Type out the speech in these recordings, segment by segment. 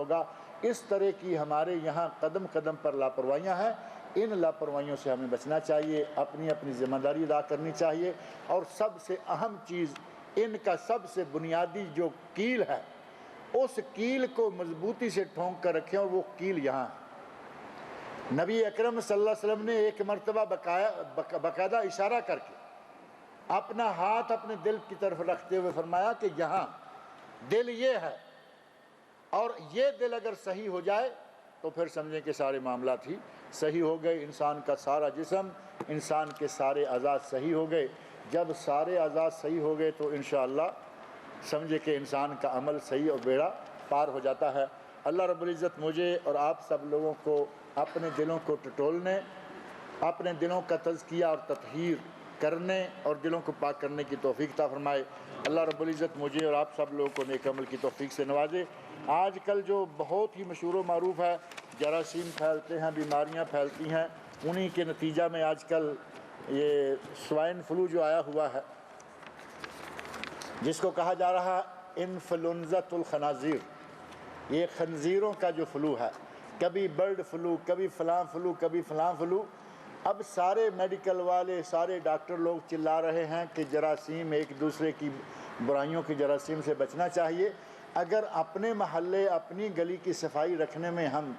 ہوگا۔ اس طرح کی ہمارے یہاں قدم قدم پر لاپرواہیاں ہیں، ان لاپرواہیوں سے ہمیں بچنا چاہیے، اپنی اپنی ذمہ داری ادا کرنی چاہیے، اور سب سے اہم چیز ان کا سب سے بنیادی جو کیل ہے، اس کیل کو مضبوطی سے ٹھونک کر رکھیں، اور وہ کیل یہاں ہے۔ نبی اکرم صلی اللہ علیہ وسلم نے ایک مرتبہ باقاعدہ اشارہ کر کے اپنا ہاتھ اپنے دل کی طرف رکھتے ہوئے فرمایا کہ یہاں دل یہ ہے، اور یہ دل اگر صحیح ہو جائے تو پھر سمجھیں کہ سارے معاملات ہی صحیح ہو گئے، انسان کا سارا جسم، انسان کے سارے اعضاء صحیح ہو گئے۔ جب سارے اعضاء صحیح ہو گئے تو انشاءاللہ سمجھے کہ انسان کا عمل صحیح اور بیڑا پار ہو جاتا ہے۔ اللہ رب العزت مجھے اور آپ سب لوگوں کو اپنے دلوں کو ٹٹولنے، اپنے دلوں کا تزکیہ اور تطہیر کرنے اور دلوں کو پاک کرنے کی توفیق عطا فرمائے۔ اللہ رب العزت مجھے اور آپ سب لوگوں کو نیک عمل کی توفیق سے نوازے۔ آج کل جو بہت ہی مشہور و معروف ہے، جراثیم پھیلتے ہیں، بیماریاں پھیلتی ہیں، انہی کے نتیجہ میں آج کل یہ سوائن فلو جو آیا ہوا ہے، جس کو کہا جا رہا ہے انفلونزا الخنازیر، یہ خنزیروں کا جو فلو ہے، کبھی برڈ فلو، کبھی فلاں فلو، کبھی فلاں فلو۔ اب سارے میڈیکل والے، سارے ڈاکٹر لوگ چلا رہے ہیں کہ جراثیم، ایک دوسرے کی برائیوں کی جراثیم سے بچنا چاہیے۔ اگر اپنے محلے، اپنی گلی کی صفائی رکھنے میں ہم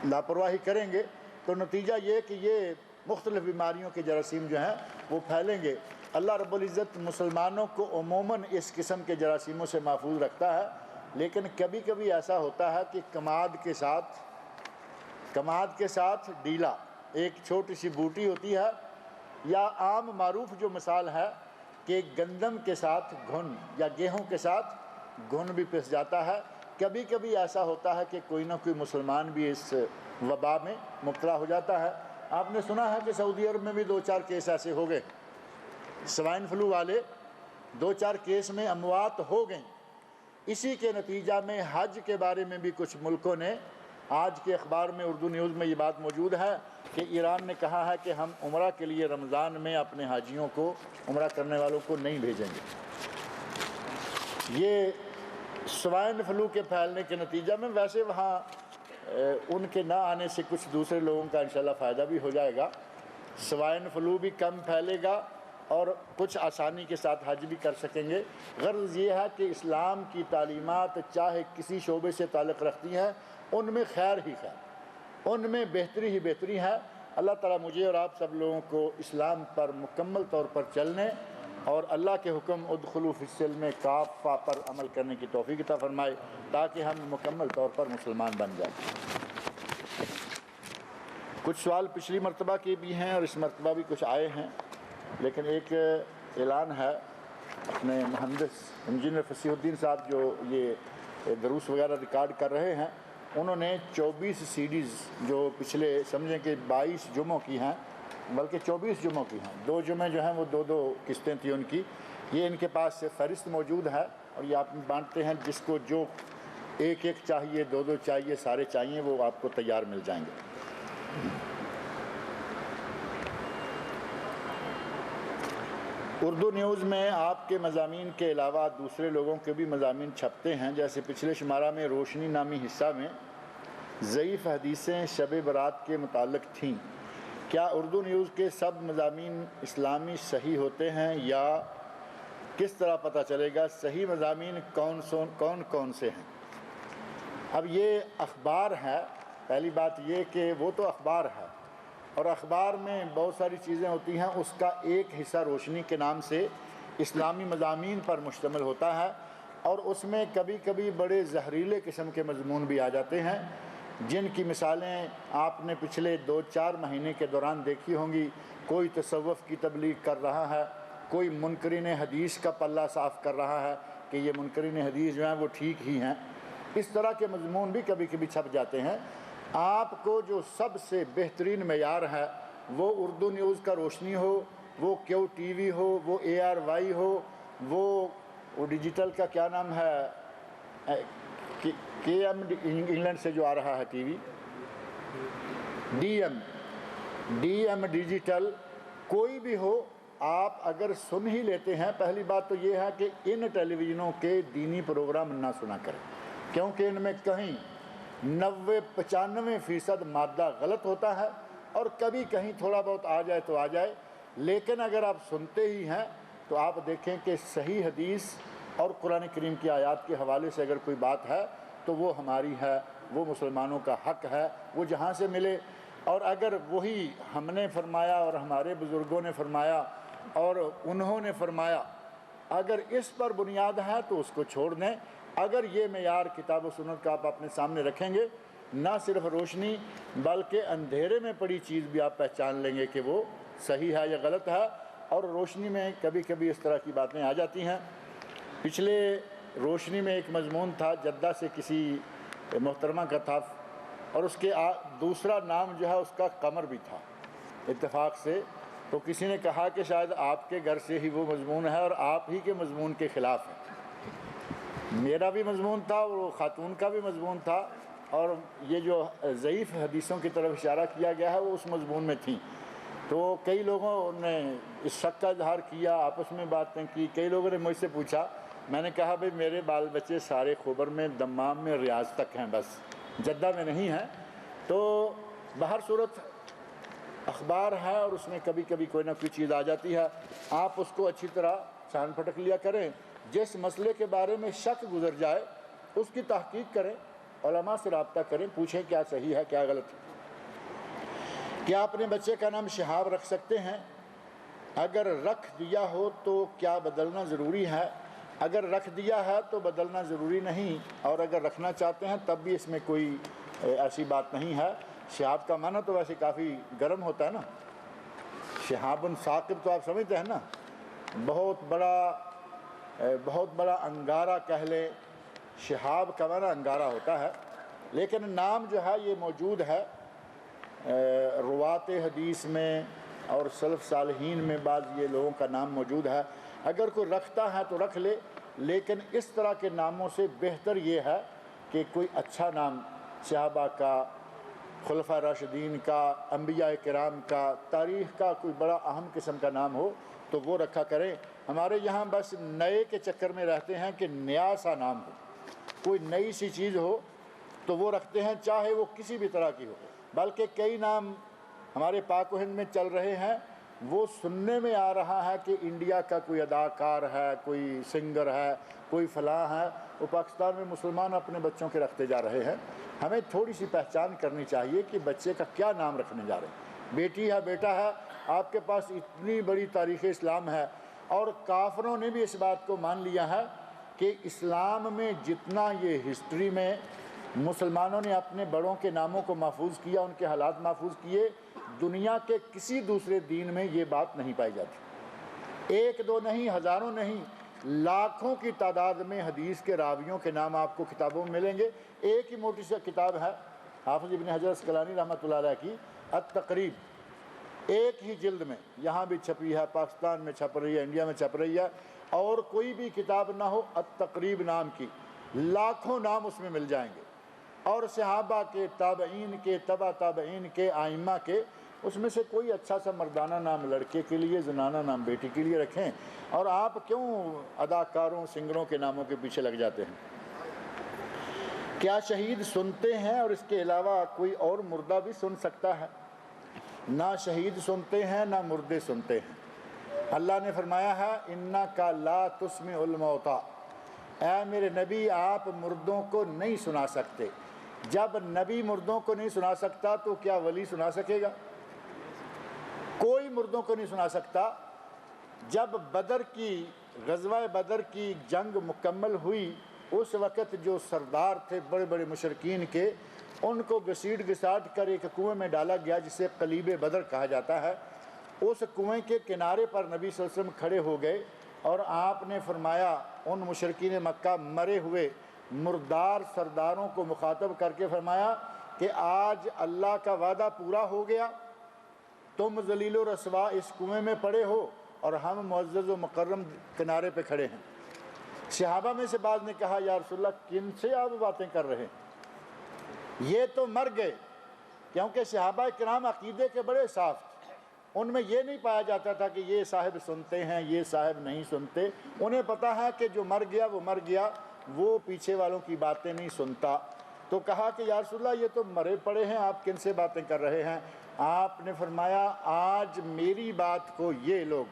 لاپرواہی کریں گے تو نتیجہ یہ کہ یہ مختلف بیماریوں کے جراثیم جو ہیں وہ پھیلیں گے۔ اللہ رب العزت مسلمانوں کو عموماً اس قسم کے جراثیموں سے محفوظ رکھتا ہے، لیکن کبھی کبھی ایسا ہوتا ہے کہ کماد کے ساتھ ڈیلا، ایک چھوٹی سی بوٹی ہوتی ہے، یا عام معروف جو مثال ہے کہ گندم کے ساتھ گھن یا گیہوں کے ساتھ گھن بھی پس جاتا ہے۔ کبھی کبھی ایسا ہوتا ہے کہ کوئی نہ کوئی مسلمان بھی اس وبا میں مبتلا ہو جاتا ہے۔ آپ نے سنا ہے کہ سعودی عرب میں بھی 2-4 کیس ایسے ہو گئے، سوائن فلو والے 2-4 کیس میں اموات ہو گئیں۔ اسی کے نتیجہ میں حج کے بارے میں بھی کچھ ملکوں نے، آج کے اخبار میں اردو نیوز میں یہ بات موجود ہے کہ ایران نے کہا ہے کہ ہم عمرہ کے لیے رمضان میں اپنے حاجیوں کو، عمرہ کرنے والوں کو نہیں بھیجیں گے۔ یہ سوائن فلو کے پھیلنے کے نتیجہ میں، ویسے وہاں ان کے نہ آنے سے کچھ دوسرے لوگوں کا انشاءاللہ فائدہ بھی ہو جائے گا، سوائن فلو بھی کم پھیلے گا اور کچھ آسانی کے ساتھ حج بھی کر سکیں گے۔ غرض یہ ہے کہ اسلام کی تعلیمات چاہے کسی شعبے سے تعلق رکھتی ہیں، ان میں خیر ہی خیر، ان میں بہتری ہی بہتری ہے۔ اللہ تعالیٰ مجھے اور آپ سب لوگوں کو اسلام پر مکمل طور پر چلنے اور اللہ کے حکم ادخلوا فی السلم کافہ پر عمل کرنے کی توفیق عطا فرمائے، تاکہ ہم مکمل طور پر مسلمان بن جائیں۔ کچھ سوال پچھلی مرتبہ کے بھی ہیں اور اس مرتبہ بھی کچھ آئے ہیں، لیکن ایک اعلان ہے، اپنے مہندس انجینئر فصیح الدین صاحب جو یہ دروس وغیرہ ریکارڈ کر رہے ہیں، انہوں نے 24 CDs جو پچھلے سمجھیں کہ 22 جمعوں کی ہیں، بلکہ 24 جمعوں کی ہیں، 2 جمعے جو ہیں وہ 2 قسطیں تھیں ان کی، یہ ان کے پاس فہرست موجود ہے، اور یہ آپ بانٹتے ہیں، جس کو جو ایک چاہیے، 2 چاہیے، سارے چاہیے، وہ آپ کو تیار مل جائیں گے۔ اردو نیوز میں آپ کے مضامین کے علاوہ دوسرے لوگوں کے بھی مضامین چھپتے ہیں، جیسے پچھلے شمارہ میں روشنی نامی حصہ میں ضعیف حدیثیں شب برات کے متعلق تھیں۔ کیا اردو نیوز کے سب مضامین اسلامی صحیح ہوتے ہیں، یا کس طرح پتہ چلے گا صحیح مضامین کون کون سے ہیں؟ اب یہ اخبار ہے، پہلی بات یہ کہ وہ تو اخبار ہے، اور اخبار میں بہت ساری چیزیں ہوتی ہیں، اس کا ایک حصہ روشنی کے نام سے اسلامی مضامین پر مشتمل ہوتا ہے، اور اس میں کبھی کبھی بڑے زہریلے قسم کے مضمون بھی آ جاتے ہیں، جن کی مثالیں آپ نے پچھلے 2-4 مہینے کے دوران دیکھی ہوں گی۔ کوئی تصوف کی تبلیغ کر رہا ہے، کوئی منکرین حدیث کا پلہ صاف کر رہا ہے کہ یہ منکرین حدیث جو ہیں وہ ٹھیک ہی ہیں۔ اس طرح کے مضمون بھی کبھی کبھی چھپ جاتے ہیں۔ آپ کو جو سب سے بہترین معیار ہے وہ اردو نیوز کا روشنی ہو، وہ کیو ٹی وی ہو، وہ ARY ہو، وہ ڈیجیٹل کا کیا نام ہے، KM انگلینڈ سے جو آ رہا ہے ٹی وی، DM ڈیجیٹل، کوئی بھی ہو، آپ اگر سن ہی لیتے ہیں، پہلی بات تو یہ ہے کہ ان ٹیلی ویژنوں کے دینی پروگرام نہ سنا کریں، کیونکہ ان میں کہیں 90-95% مادہ غلط ہوتا ہے، اور کبھی کہیں تھوڑا بہت آ جائے تو آ جائے، لیکن اگر آپ سنتے ہی ہیں تو آپ دیکھیں کہ صحیح حدیث اور قرآن کریم کی آیات کے حوالے سے اگر کوئی بات ہے تو وہ ہماری ہے، وہ مسلمانوں کا حق ہے، وہ جہاں سے ملے۔ اور اگر وہی ہم نے فرمایا اور ہمارے بزرگوں نے فرمایا اور انہوں نے فرمایا، اگر اس پر بنیاد ہے تو اس کو چھوڑ دیں۔ اگر یہ معیار کتاب و سنت کا آپ اپنے سامنے رکھیں گے، نہ صرف روشنی بلکہ اندھیرے میں پڑی چیز بھی آپ پہچان لیں گے کہ وہ صحیح ہے یا غلط ہے، اور روشنی میں کبھی کبھی اس طرح کی باتیں آ جاتی ہیں۔ پچھلے روشنی میں ایک مضمون تھا، جدہ سے کسی محترمہ کا تھا، اور اس کے دوسرا نام جو ہے اس کا قمر بھی تھا اتفاق سے، تو کسی نے کہا کہ شاید آپ کے گھر سے ہی وہ مضمون ہے اور آپ ہی کے مضمون کے خلاف ہے۔ میرا بھی مضمون تھا، وہ خاتون کا بھی مضمون تھا، اور یہ جو ضعیف حدیثوں کی طرف اشارہ کیا گیا ہے وہ اس مضمون میں تھیں۔ تو کئی لوگوں نے اس شک کا اظہار کیا، آپس میں باتیں کی، کئی لوگوں نے مجھ سے پوچھا، میں نے کہا بھئی میرے بال بچے سارے خیبر میں، دمام میں، ریاض تک ہیں، بس جدہ میں نہیں ہیں۔ تو بہر صورت اخبار ہے اور اس میں کبھی کبھی کوئی نہ کوئی چیز آ جاتی ہے، آپ اس کو اچھی طرح چھان پھٹک لیا کریں۔ جس مسئلے کے بارے میں شک گزر جائے اس کی تحقیق کریں، علماء سے رابطہ کریں، پوچھیں کیا صحیح ہے کیا غلط ہے۔ کیا اپنے بچے کا نام شہاب رکھ سکتے ہیں؟ اگر رکھ دیا ہو تو کیا بدلنا ضروری ہے؟ اگر رکھ دیا ہے تو بدلنا ضروری نہیں، اور اگر رکھنا چاہتے ہیں تب بھی اس میں کوئی ایسی بات نہیں ہے۔ شہاب کا معنی تو ویسے کافی گرم ہوتا ہے نا، شہاب ثاقب تو آپ سمجھتے ہیں نا، بہت بڑا انگارہ کہہ لیں، شہاب کا معنی انگارہ ہوتا ہے۔ لیکن نام جو ہے یہ موجود ہے روات حدیث میں اور سلف صالحین میں، بعض یہ لوگوں کا نام موجود ہے۔ اگر کوئی رکھتا ہے تو رکھ لے، لیکن اس طرح کے ناموں سے بہتر یہ ہے کہ کوئی اچھا نام صحابہ کا، خلفاء راشدین کا، انبیاء کرام کا، تاریخ کا کوئی بڑا اہم قسم کا نام ہو تو وہ رکھا کریں۔ ہمارے یہاں بس نئے کے چکر میں رہتے ہیں کہ نیا سا نام ہو، کوئی نئی سی چیز ہو تو وہ رکھتے ہیں، چاہے وہ کسی بھی طرح کی ہو۔ بلکہ کئی نام ہمارے پاک و ہند میں چل رہے ہیں، وہ سننے میں آ رہا ہے کہ انڈیا کا کوئی اداکار ہے، کوئی سنگر ہے، کوئی فلاں ہے، وہ پاکستان میں مسلمان اپنے بچوں کے رکھتے جا رہے ہیں۔ ہمیں تھوڑی سی پہچان کرنی چاہیے کہ بچے کا کیا نام رکھنے جا رہے ہیں۔ بیٹی ہے، بیٹا ہے، آپ کے پاس اتنی بڑی تاریخ اسلام ہے، اور کافروں نے بھی اس بات کو مان لیا ہے کہ اسلام میں جتنا یہ ہسٹری میں مسلمانوں نے اپنے بڑوں کے ناموں کو محفوظ کیا، ان کے حالات محفوظ کیے، دنیا کے کسی دوسرے دین میں یہ بات نہیں پائی جاتی۔ ایک دو نہیں، ہزاروں نہیں، لاکھوں کی تعداد میں حدیث کے راویوں کے نام آپ کو کتابوں میں ملیں گے۔ ایک ہی موٹی سی کتاب ہے حافظ ابن حجر اسقلانی رحمۃ اللہ علیہ کی التقریب، ایک ہی جلد میں، یہاں بھی چھپی ہے، پاکستان میں چھپ رہی ہے، انڈیا میں چھپ رہی ہے، اور کوئی بھی کتاب نہ ہو التقریب نام کی، لاکھوں نام اس میں مل جائیں گے، اور صحابہ کے، تابعین کے، تبع تابعین کے، ائمہ کے۔ اس میں سے کوئی اچھا سا مردانہ نام لڑکے کے لیے، زنانہ نام بیٹی کے لیے رکھیں، اور آپ کیوں اداکاروں، سنگروں کے ناموں کے پیچھے لگ جاتے ہیں؟ کیا شہید سنتے ہیں اور اس کے علاوہ کوئی اور مردہ بھی سن سکتا ہے؟ نہ شہید سنتے ہیں نہ مردے سنتے ہیں۔ اللہ نے فرمایا ہے اِنَّكَ لَا تُسْمِعُ الْمَوْتَىٰ، اے میرے نبی آپ مردوں کو نہیں سنا سکتے۔ جب نبی مردوں کو نہیں سنا سکتا تو کیا ولی سنا سکے گا؟ کوئی مردوں کو نہیں سنا سکتا۔ جب غزوہ بدر کی جنگ مکمل ہوئی، اس وقت جو سردار تھے بڑے بڑے مشرکین کے، ان کو گھسیٹ گھساٹ کر ایک کنویں میں ڈالا گیا جسے قلیب بدر کہا جاتا ہے۔ اس کنویں کے کنارے پر نبی صلی اللہ علیہ وسلم کھڑے ہو گئے، اور آپ نے فرمایا ان مشرکین مکہ مرے ہوئے مردار سرداروں کو مخاطب کر کے فرمایا کہ آج اللہ کا وعدہ پورا ہو گیا، تم ذلیل و رسوا اس کنویں میں پڑے ہو اور ہم معزز و مکرم کنارے پہ کھڑے ہیں۔ صحابہ میں سے بعض نے کہا یا رسول اللہ کن سے آپ باتیں کر رہے ہیں، یہ تو مر گئے، کیونکہ صحابہ کرام عقیدے کے بڑے صاف تھے، ان میں یہ نہیں پایا جاتا تھا کہ یہ صاحب سنتے ہیں یہ صاحب نہیں سنتے۔ انہیں پتہ ہے کہ جو مر گیا وہ مر گیا، وہ پیچھے والوں کی باتیں نہیں سنتا۔ تو کہا کہ یا رسول اللہ یہ تو مرے پڑے ہیں، آپ کن سے باتیں کر رہے ہیں؟ آپ نے فرمایا آج میری بات کو یہ لوگ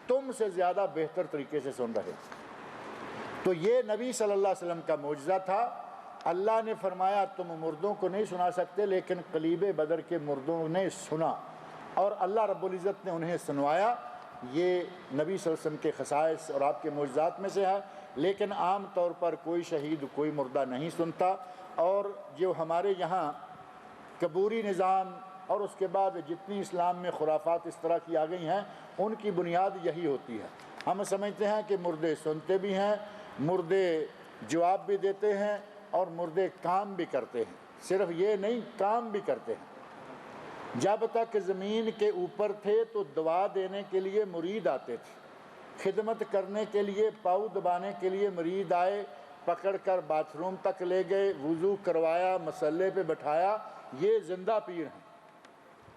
تم سے زیادہ بہتر طریقے سے سن رہے ہیں۔ تو یہ نبی صلی اللہ علیہ وسلم کا معجزہ تھا۔ اللہ نے فرمایا تم مردوں کو نہیں سنا سکتے، لیکن قلیب بدر کے مردوں نے سنا اور اللہ رب العزت نے انہیں سنوایا۔ یہ نبی صلی اللہ علیہ وسلم کے خصائص اور آپ کے معجزات میں سے ہے، لیکن عام طور پر کوئی شہید کوئی مردہ نہیں سنتا۔ اور جو ہمارے یہاں قبوری نظام اور اس کے بعد جتنی اسلام میں خرافات اس طرح کی آ گئی ہیں، ان کی بنیاد یہی ہوتی ہے۔ ہم سمجھتے ہیں کہ مردے سنتے بھی ہیں، مردے جواب بھی دیتے ہیں اور مردے کام بھی کرتے ہیں۔ صرف یہ نہیں، کام بھی کرتے ہیں۔ جب تک زمین کے اوپر تھے تو دعا دینے کے لیے مرید آتے تھے، خدمت کرنے کے لیے، پاؤں دبانے کے لیے مرید آئے، پکڑ کر باتھ روم تک لے گئے، وضو کروایا، مسلے پہ بٹھایا، یہ زندہ پیر ہیں۔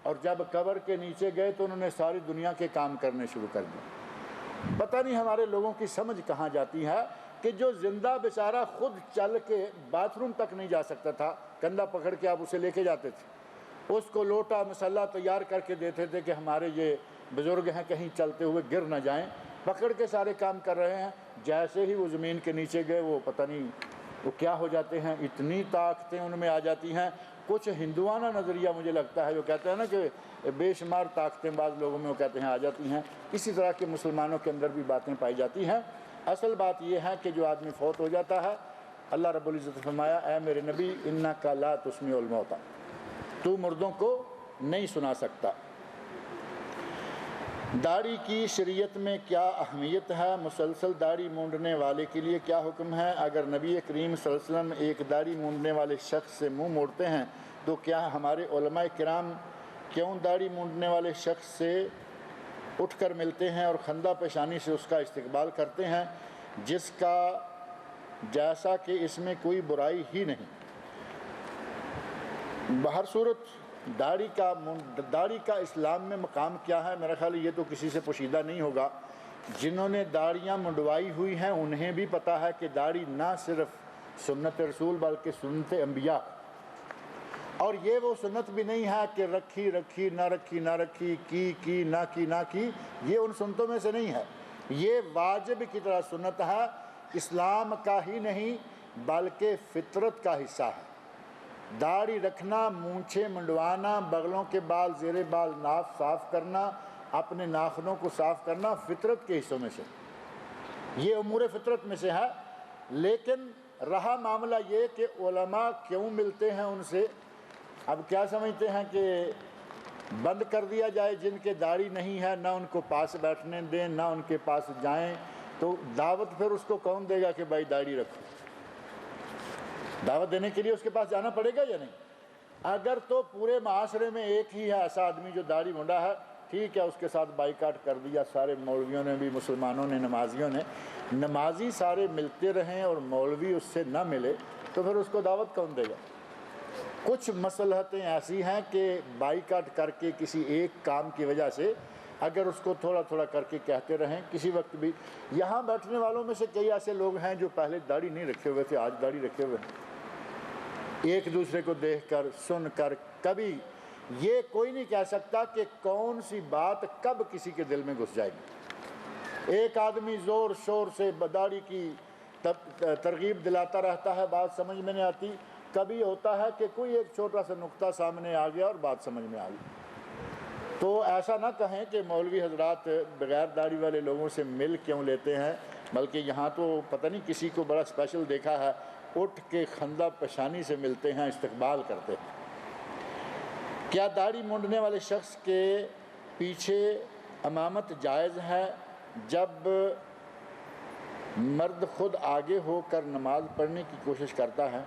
اور جب قبر کے نیچے گئے تو انہوں نے ساری دنیا کے کام کرنے شروع کر دیے۔ پتہ نہیں ہمارے لوگوں کی سمجھ کہاں جاتی ہے کہ جو زندہ بیچارہ خود چل کے باتھ روم تک نہیں جا سکتا تھا، کندھا پکڑ کے آپ اسے لے کے جاتے تھے، اس کو لوٹا مسلح تیار کر کے دیتے تھے کہ ہمارے یہ بزرگ ہیں کہیں چلتے ہوئے گر نہ جائیں، پکڑ کے سارے کام کر رہے ہیں۔ جیسے ہی وہ زمین کے نیچے گئے وہ پتہ نہیں وہ کیا ہو جاتے ہیں، اتنی طاقتیں ان میں آ جاتی ہیں۔ کچھ ہندوانہ نظریہ مجھے لگتا ہے جو کہتے ہیں نا کہ بے شمار طاقتیں بعض لوگوں میں وہ کہتے ہیں آ جاتی ہیں، اسی طرح کے مسلمانوں کے اندر بھی باتیں پائی جاتی ہیں۔ اصل بات یہ ہے کہ جو آدمی فوت ہو جاتا ہے، اللہ رب العزت نے فرمایا اے میرے نبی انک لا تسمع الموتى، تو مردوں کو نہیں سنا سکتا۔ داڑھی کی شریعت میں کیا اہمیت ہے؟ مسلسل داڑھی مونڈنے والے کے لیے کیا حکم ہے؟ اگر نبی کریم صلی اللہ علیہ وسلم ایک داڑھی مونڈنے والے شخص سے منہ موڑتے ہیں تو کیا ہمارے علماء کرام کیوں داڑھی مونڈنے والے شخص سے اٹھ کر ملتے ہیں اور خندہ پیشانی سے اس کا استقبال کرتے ہیں، جس کا جیسا کہ اس میں کوئی برائی ہی نہیں؟ بہر صورت داڑھی کا اسلام میں مقام کیا ہے؟ میرا خیال یہ تو کسی سے پوشیدہ نہیں ہوگا۔ جنہوں نے داڑیاں منڈوائی ہوئی ہیں انہیں بھی پتہ ہے کہ داڑھی نہ صرف سنت رسول بلکہ سنت انبیاء، اور یہ وہ سنت بھی نہیں ہے کہ رکھی رکھی نہ رکھی نہ رکھی، کی نہ کی نہ کی، یہ ان سنتوں میں سے نہیں ہے۔ یہ واجب کی طرح سنت ہے، اسلام کا ہی نہیں بلکہ فطرت کا حصہ ہے۔ داڑھی رکھنا، مونچھیں منڈوانا، بغلوں کے بال زیر بال ناف صاف کرنا، اپنے ناخنوں کو صاف کرنا فطرت کے حصوں میں سے، یہ امور فطرت میں سے ہے۔ لیکن رہا معاملہ یہ کہ علماء کیوں ملتے ہیں ان سے؟ اب کیا سمجھتے ہیں کہ بند کر دیا جائے جن کے داڑھی نہیں ہے، نہ ان کو پاس بیٹھنے دیں نہ ان کے پاس جائیں، تو دعوت پھر اس کو کون دے گا کہ بھائی داڑھی رکھو؟ دعوت دینے کے لیے اس کے پاس جانا پڑے گا یا نہیں؟ اگر تو پورے معاشرے میں ایک ہی ہے ایسا آدمی جو داڑھی مونڈا ہے، ٹھیک ہے، اس کے ساتھ بائیکاٹ کر دیا سارے مولویوں نے بھی، مسلمانوں نے، نمازیوں نے، نمازی سارے ملتے رہیں اور مولوی اس سے نہ ملے تو پھر اس کو دعوت کون دے گا؟ کچھ مصلحتیں ایسی ہیں کہ بائیکاٹ کر کے کسی ایک کام کی وجہ سے اگر اس کو تھوڑا تھوڑا کر کے کہتے رہیں کسی وقت بھی۔ یہاں بیٹھنے والوں میں سے کئی ایسے لوگ ہیں جو پہلے داڑھی نہیں رکھے ہوئے تھے، آج داڑھی رکھے ہوئے ہیں، ایک دوسرے کو دیکھ کر سن کر۔ کبھی یہ کوئی نہیں کہہ سکتا کہ کون سی بات کب کسی کے دل میں گھس جائے گی۔ ایک آدمی زور شور سے داڑھی کی ترغیب دلاتا رہتا ہے، بات سمجھ میں نہیں آتی۔ کبھی ہوتا ہے کہ کوئی ایک چھوٹا سا نقطہ سامنے آ گیا اور بات سمجھ میں آ گئی۔ تو ایسا نہ کہیں کہ مولوی حضرات بغیر داڑھی والے لوگوں سے مل کیوں لیتے ہیں، بلکہ یہاں تو پتہ نہیں کسی کو بڑا اسپیشل دیکھا ہے، اٹھ کے خندہ پیشانی سے ملتے ہیں، استقبال کرتے ہیں۔ کیا داڑھی مونڈنے والے شخص کے پیچھے امامت جائز ہے جب مرد خود آگے ہو کر نماز پڑھنے کی کوشش کرتا ہے؟